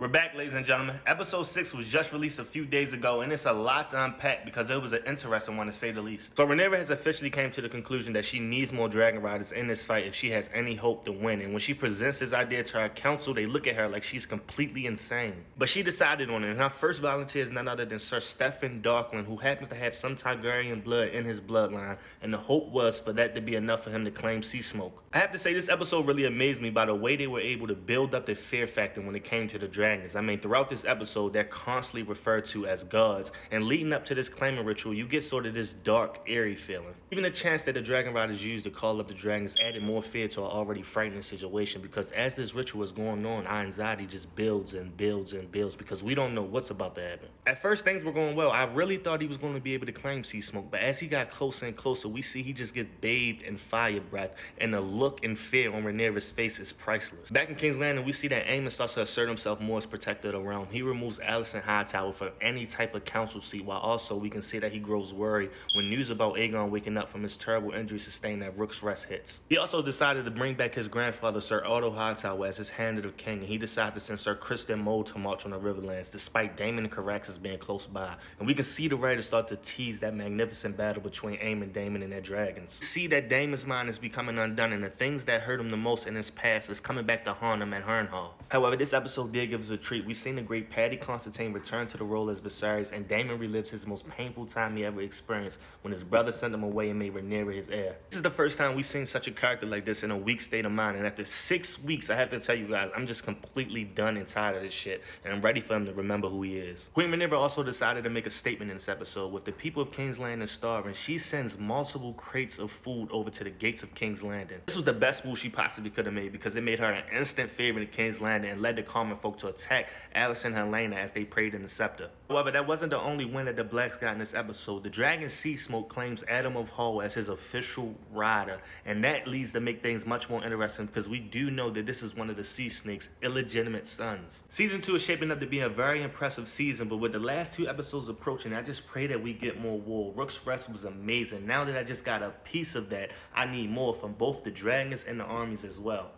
We're back, ladies and gentlemen. Episode 6 was just released a few days ago, and it's a lot to unpack because it was an interesting one to say the least. So Rhaenyra has officially came to the conclusion that she needs more Dragon Riders in this fight if she has any hope to win. And when she presents this idea to her council, they look at her like she's completely insane. But she decided on it, and her first volunteer is none other than Sir Steffon Darkland, who happens to have some Targaryen blood in his bloodline, and the hope was for that to be enough for him to claim Sea Smoke. I have to say, this episode really amazed me by the way they were able to build up the fear factor when it came to the dragons. I mean, throughout this episode, they're constantly referred to as gods, and leading up to this claiming ritual, you get sort of this dark, eerie feeling. Even the chance that the Dragon Riders used to call up the dragons added more fear to our already frightening situation, because as this ritual is going on, our anxiety just builds and builds and builds because we don't know what's about to happen. At first, things were going well. I really thought he was going to be able to claim Sea Smoke, but as he got closer and closer, we see he just gets bathed in fire breath, and the look and fear on Rhaenyra's face is priceless. Back in King's Landing, we see that Aemon starts to assert himself more as protector of the realm. He removes Alicent Hightower from any type of council seat, while also we can see that he grows worried when news about Aegon waking up from his terrible injury sustained at Rook's Rest hits. He also decided to bring back his grandfather, Sir Otto Hightower, as his hand of the king, and he decides to send Sir Criston Mole to march on the Riverlands, despite Daemon and Caraxes being close by. And we can see the writers start to tease that magnificent battle between Aemon, Daemon, and their dragons. We see that Daemon's mind is becoming undone, and the things that hurt him the most in his past is coming back to haunt him at Harrenhal. However, this episode did give us a treat. We seen the great Paddy Considine return to the role as Viserys, and Daemon relives his most painful time he ever experienced when his brother sent him away and made Rhaenyra his heir. This is the first time we've seen such a character like this in a weak state of mind, and after 6 weeks, I have to tell you guys, I'm just completely done and tired of this shit, and I'm ready for him to remember who he is. Queen Rhaenyra also decided to make a statement in this episode. With the people of King's Landing starving, she sends multiple crates of food over to the gates of King's Landing. This was the best move she possibly could have made because it made her an instant favorite in King's Landing and led the common folk to attack Alicent and Helaena as they prayed in the scepter. However, that wasn't the only win that the Blacks got in this episode. The dragon Sea Smoke claims Adam of Hull as his official rider, and that leads to make things much more interesting because we do know that this is one of the Sea Snake's illegitimate sons. Season 2 is shaping up to be a very impressive season, but with the last 2 episodes approaching, I just pray that we get more war. Rook's Rest was amazing. Now that I just got a piece of that, I need more from both the dragons and the armies as well.